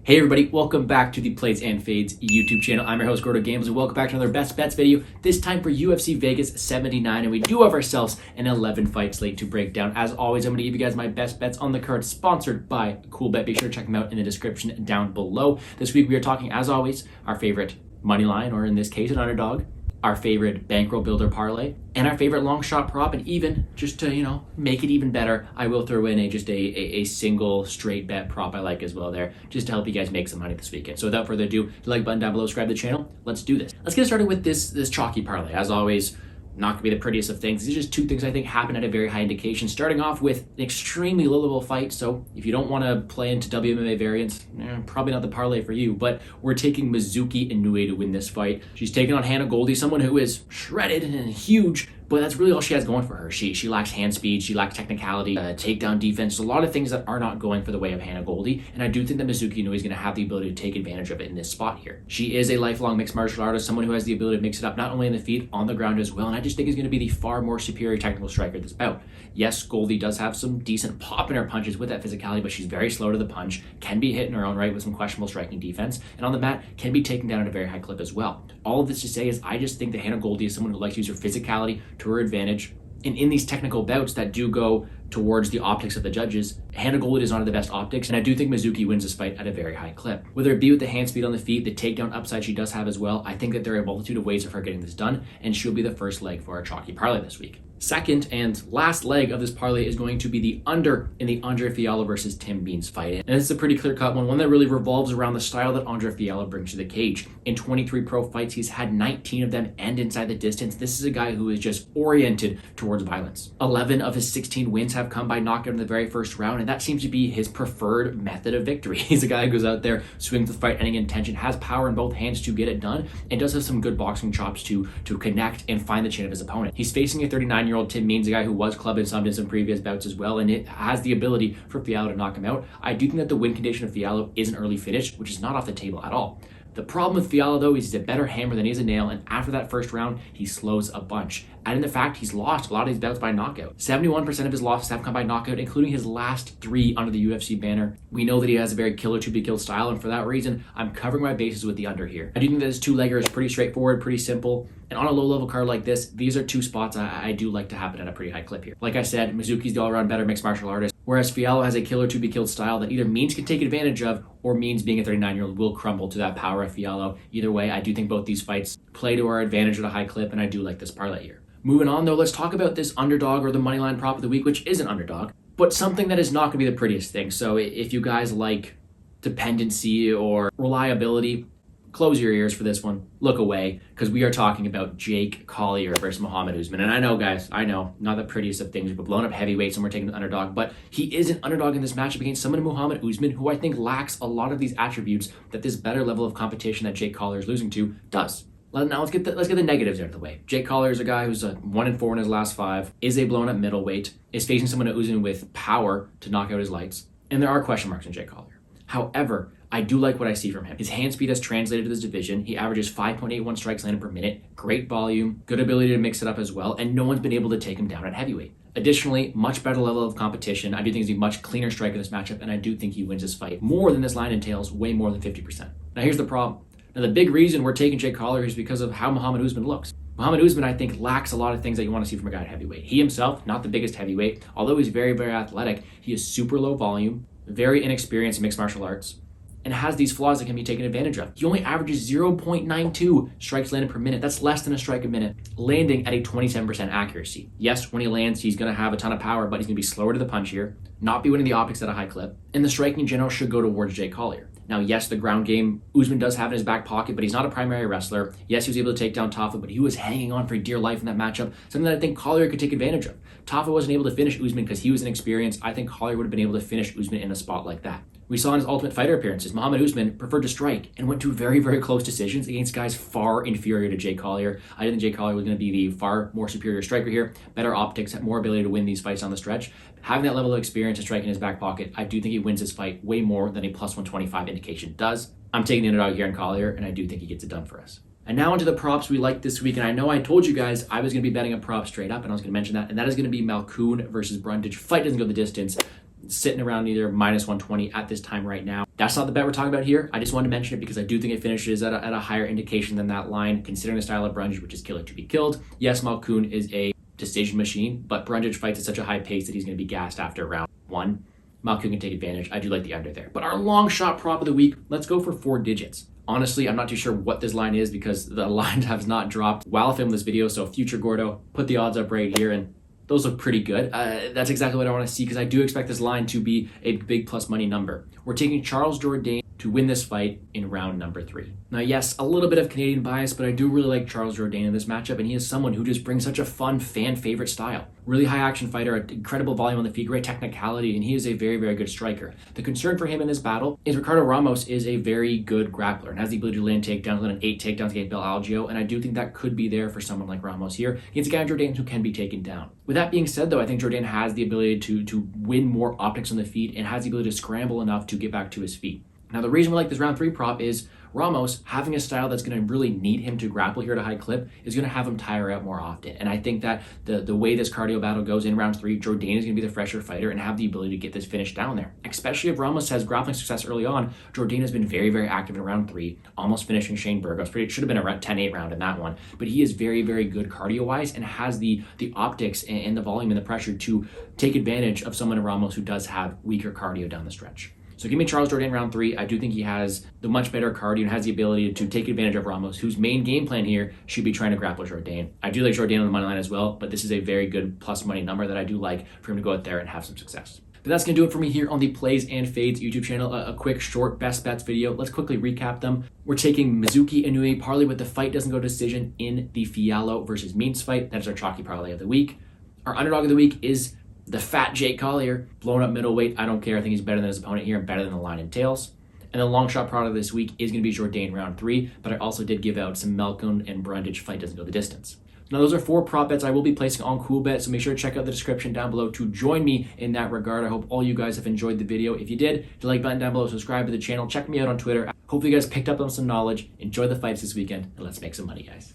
Hey everybody, welcome back to the Plays and Fades YouTube channel. I'm your host, Gordo, and welcome back to another Best Bets video, this time for UFC Vegas 79, and we do have ourselves an 11 fight slate to break down. As always, I'm going to give you guys my best bets on the card, sponsored by Coolbet. Be sure to check them out in the description down below. This week we are talking, as always, our favorite money line, or in this case, an underdog, our favorite bankroll builder parlay, and our favorite long shot prop. And even just to, make it even better, I will throw in a single straight bet prop I like as well there, just to help you guys make some money this weekend. So without further ado, hit the like button down below, subscribe to the channel. Let's do this. Let's get started with this chalky parlay. As always, not gonna be the prettiest of things. These are just two things I think happen at a very high indication. Starting off with an extremely low level fight. So if you don't want to play into WMMA variants, probably not the parlay for you, but we're taking Mizuki Inoue to win this fight. She's taking on Hannah Goldy, someone who is shredded and huge, but that's really all she has going for her. She lacks hand speed, she lacks technicality, takedown defense, a lot of things that are not going for the way of Hannah Goldy, and I do think that Mizuki Inoue is going to have the ability to take advantage of it in this spot here. She is a lifelong mixed martial artist, someone who has the ability to mix it up not only in the feet, on the ground as well, and I just think is going to be the far more superior technical striker of this bout. Yes, Goldy does have some decent pop in her punches with that physicality, but she's very slow to the punch, can be hit in her own right with some questionable striking defense, and on the mat can be taken down at a very high clip as well. All of this to say is I just think that Hannah Goldy is someone who likes to use her physicality to her advantage. And in these technical bouts that do go towards the optics of the judges, Hannah Goldy is not the best optics, and I do think Mizuki wins this fight at a very high clip. Whether it be with the hand speed on the feet, the takedown upside she does have as well, I think that there are a multitude of ways of her getting this done, and she'll be the first leg for our chalky parlay this week. Second and last leg of this parlay is going to be the under in the Andre Fialho versus Tim Means fight. And this is a pretty clear-cut one that really revolves around the style that Andre Fialho brings to the cage. In 23 pro fights, he's had 19 of them end inside the distance. This is a guy who is just oriented towards violence. 11 of his 16 wins have come by knockout in the very first round, and that seems to be his preferred method of victory. He's a guy who goes out there, swings with fight-ending intention, has power in both hands to get it done, and does have some good boxing chops to connect and find the chin of his opponent. He's facing a 39-year-old Tim Means, a guy who was clubbed in some previous bouts as well, and it has the ability for Fialho to knock him out. I do think that the win condition of Fialho is an early finish, which is not off the table at all. The problem with Fialho, though, is he's a better hammer than he is a nail, and after that first round, he slows a bunch. And in the fact, he's lost a lot of these bouts by knockout. 71% of his losses have come by knockout, including his last 3 under the UFC banner. We know that he has a very killer to be killed style, and for that reason, I'm covering my bases with the under here. I do think that his two-legger is pretty straightforward, pretty simple, and on a low-level card like this, these are two spots I do like to happen at a pretty high clip here. Like I said, Mizuki's the all-around better mixed martial artist, whereas Fialho has a killer to be killed style that either Means can take advantage of, or Means, being a 39-year-old, will crumble to that power of Fialho. Either way, I do think both these fights play to our advantage at a high clip, and I do like this parlay here. Moving on, though, let's talk about this underdog, or the moneyline prop of the week, which is an underdog, but something that is not going to be the prettiest thing. So if you guys like dependency or reliability, close your ears for this one. Look away, because we are talking about Jake Collier versus Muhammad Usman. And I know, guys, not the prettiest of things. We're blowing up heavyweights and we're taking the underdog, but he is an underdog in this matchup against someone Muhammad Usman, who I think lacks a lot of these attributes that this better level of competition that Jake Collier is losing to does. Now let's get the negatives out of the way. Jake Collier is a guy who's 1-4 in his last 5, is a blown up middleweight, is facing someone Usman with power to knock out his lights, and there are question marks in Jake Collier. However, I do like what I see from him. His hand speed has translated to this division. He averages 5.81 strikes landed per minute, great volume, good ability to mix it up as well, and no one's been able to take him down at heavyweight. Additionally, much better level of competition. I do think he's a much cleaner striker in this matchup, and I do think he wins this fight more than this line entails, way more than 50%. Now here's the problem. Now, the big reason we're taking Jake Collier is because of how Muhammad Usman looks. Muhammad Usman, I think, lacks a lot of things that you want to see from a guy at heavyweight. He himself, not the biggest heavyweight, although he's very, very athletic, he is super low volume, very inexperienced in mixed martial arts, and has these flaws that can be taken advantage of. He only averages 0.92 strikes landed per minute. That's less than a strike a minute, landing at a 27% accuracy. Yes, when he lands, he's going to have a ton of power, but he's going to be slower to the punch here, not be winning the optics at a high clip, and the striking in general should go towards Jake Collier. Now, yes, the ground game Usman does have in his back pocket, but he's not a primary wrestler. Yes, he was able to take down Tafa, but he was hanging on for dear life in that matchup, something that I think Collier could take advantage of. Tafa wasn't able to finish Usman because he was inexperienced. I think Collier would have been able to finish Usman in a spot like that. We saw in his Ultimate Fighter appearances, Muhammad Usman preferred to strike and went to very, very close decisions against guys far inferior to Jake Collier. I didn't think Jake Collier was going to be the far more superior striker here, better optics, more ability to win these fights on the stretch. Having that level of experience and striking in his back pocket, I do think he wins this fight way more than a plus 125 indication does. I'm taking the underdog here in Collier, and I do think he gets it done for us. And now into the props we like this week. And I know I told you guys I was going to be betting a prop straight up, and I was going to mention that. And that is going to be Malkoun versus Brundage. Fight doesn't go the distance. sitting around either -120 at this time right now. That's not the bet we're talking about here. I just wanted to mention it because I do think it finishes at a higher indication than that line, considering the style of Brundage, which is killer to be killed. Yes, Malkoun is a decision machine, but Brundage fights at such a high pace that he's going to be gassed after round 1. Malkoun can take advantage. I do like the under there. But our long shot prop of the week, let's go for 4 digits. Honestly, I'm not too sure what this line is because the line has not dropped while I film this video. So future Gordo, put the odds up right here, and those look pretty good. That's exactly what I want to see because I do expect this line to be a big plus money number. We're taking Charles Jourdain to win this fight in round number 3. Now, yes, a little bit of Canadian bias, but I do really like Charles Jourdain in this matchup, and he is someone who just brings such a fun, fan favorite style. Really high action fighter, incredible volume on the feet, great technicality, and he is a very, very good striker. The concern for him in this battle is Ricardo Ramos is a very good grappler and has the ability to land takedowns, land 8 takedowns against Bill Algeo, and I do think that could be there for someone like Ramos here against a guy Jourdain who can be taken down. With that being said, though, I think Jourdain has the ability to win more optics on the feet and has the ability to scramble enough to get back to his feet. Now, the reason we like this round 3 prop is Ramos, having a style that's going to really need him to grapple here at a high clip, is going to have him tire out more often. And I think that the way this cardio battle goes in round 3, Jourdain is going to be the fresher fighter and have the ability to get this finish down there. Especially if Ramos has grappling success early on, Jourdain has been very, very active in round 3, almost finishing Shane Burgos. It should have been a 10-8 round in that one. But he is very, very good cardio-wise and has the optics and the volume and the pressure to take advantage of someone in Ramos who does have weaker cardio down the stretch. So give me Charles Jourdain round 3. I do think he has the much better cardio and has the ability to take advantage of Ramos, whose main game plan here should be trying to grapple Jourdain. I do like Jourdain on the money line as well, but this is a very good plus money number that I do like for him to go out there and have some success. But that's going to do it for me here on the Plays and Fades YouTube channel. A quick, short best bets video. Let's quickly recap them. We're taking Mizuki Inoue parlay with the fight doesn't go to decision in the Fiallo versus Means fight. That is our Chalky Parlay of the week. Our underdog of the week is the fat Jake Collier, blown up middleweight. I don't care. I think he's better than his opponent here and better than the line entails. And the long shot product this week is going to be Jourdain round 3, but I also did give out some Malkoun and Brundage fight doesn't go the distance. Now, those are 4 prop bets I will be placing on CoolBet, so make sure to check out the description down below to join me in that regard. I hope all you guys have enjoyed the video. If you did, hit the like button down below, subscribe to the channel, check me out on Twitter. Hopefully you guys picked up on some knowledge. Enjoy the fights this weekend, and let's make some money, guys.